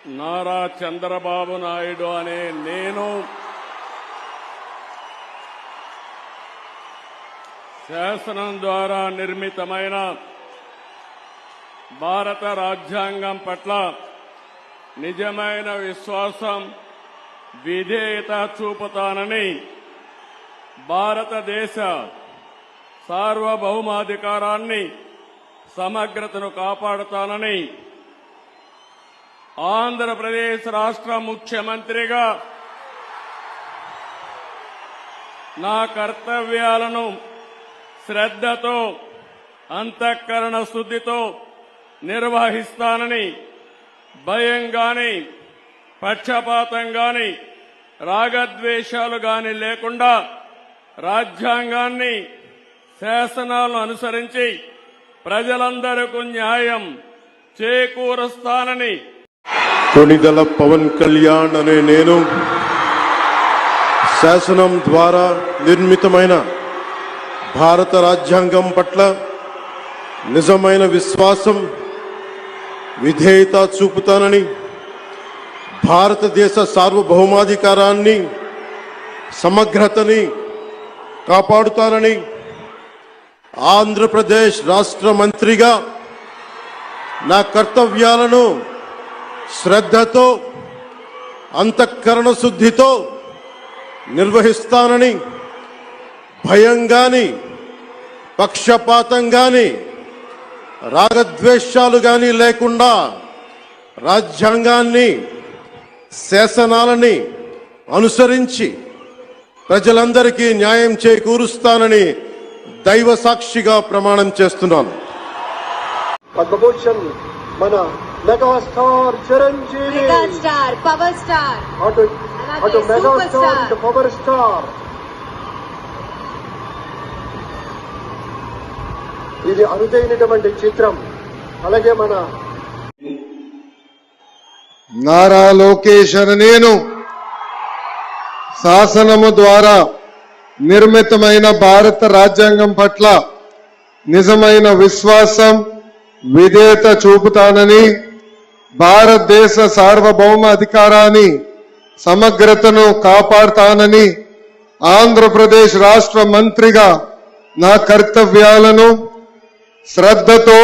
నారా చంద్రబాబు నాయుడు అనే నేను శాసనం ద్వారా నిర్మితమైన భారత రాజ్యాంగం పట్ల నిజమైన విశ్వాసం, విధేయత చూపుతానని, భారతదేశ సార్వభౌమాధికారాన్ని, సమగ్రతను కాపాడుతానని ఆంధ్రప్రదేశ్ రాష్ట్ర ముఖ్యమంత్రిగా నా కర్తవ్యాలను శ్రద్ధతో, అంతఃకరణ శుద్ధితో నిర్వహిస్తానని, భయం గాని, పక్షపాతం గాని, రాగద్వేషాలు గాని లేకుండా రాజ్యాంగాన్ని, శాసనాలను అనుసరించి ప్రజలందరికీ న్యాయం చేకూరుస్తానని కొణిదెల పవన్ కళ్యాణ్ అనే నేను శాసనం ద్వారా నిర్మితమైన భారత రాజ్యాంగం పట్ల నిజమైన విశ్వాసం, విధేయత చూపుతానని, భారతదేశ సార్వభౌమాధికారాన్ని, సమగ్రతని కాపాడుతానని, ఆంధ్రప్రదేశ్ రాష్ట్ర మంత్రిగా నా కర్తవ్యాలను శ్రద్ధతో, అంతఃకరణ శుద్ధితో నిర్వహిస్తానని, భయం గాని, పక్షపాతం గాని, రాగద్వేషాలు గాని లేకుండా రాజ్యాంగాన్ని, శాసనాలని అనుసరించి ప్రజలందరికీ న్యాయం చేకూరుస్తానని దైవ సాక్షిగా ప్రమాణం చేస్తున్నాను. పద్మభూషణ్ మన megastar Chiranjeevi, megastar power star, అటు మెగాస్టార్ ఇటు పవర్ స్టార్. ఇది అరుదైనటువంటి చిత్రం. అలాగే మన నారా లోకేష్ అని నేను శాసనము ద్వారా నిర్మితమైన భారత రాజ్యాంగం పట్ల నిజమైన విశ్వాసం, విధేయత చూపుతానని, భారతదేశ సార్వభౌమ అధికారాన్ని, సమగ్రతను కాపాడుతానని, ఆంధ్రప్రదేశ్ రాష్ట్ర మంత్రిగా నా కర్తవ్యాలను శ్రద్ధతో,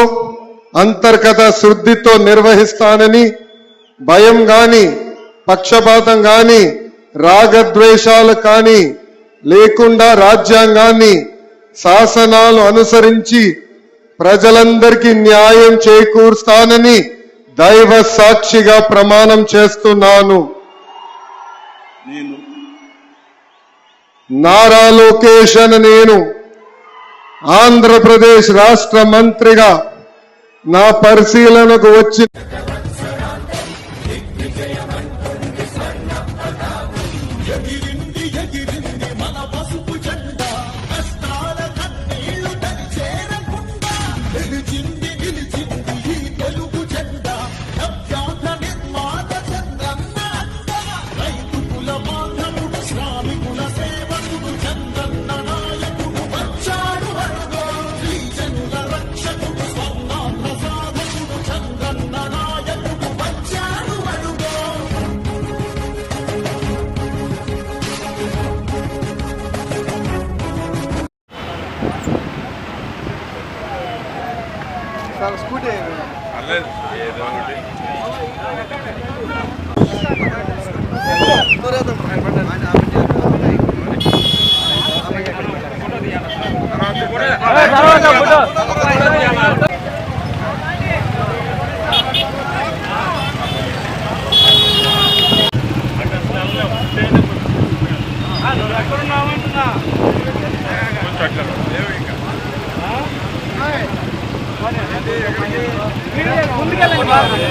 అంతర్గత శుద్ధితో నిర్వహిస్తానని, భయం గాని, పక్షపాతం గాని, రాగద్వేషాలు కానీ లేకుండా రాజ్యాంగాన్ని, శాసనాలు అనుసరించి ప్రజలందరికీ న్యాయం చేకూరుస్తానని దైవ సాక్షిగా ప్రమాణం చేస్తున్నాను. నారా లోకేష్ అని నేను ఆంధ్రప్రదేశ్ రాష్ట్ర మంత్రిగా నా పరిశీలనకు వచ్చి స్కూటీ ఎక్కడున్నామంటున్నా ముందుకెళ్ళండి.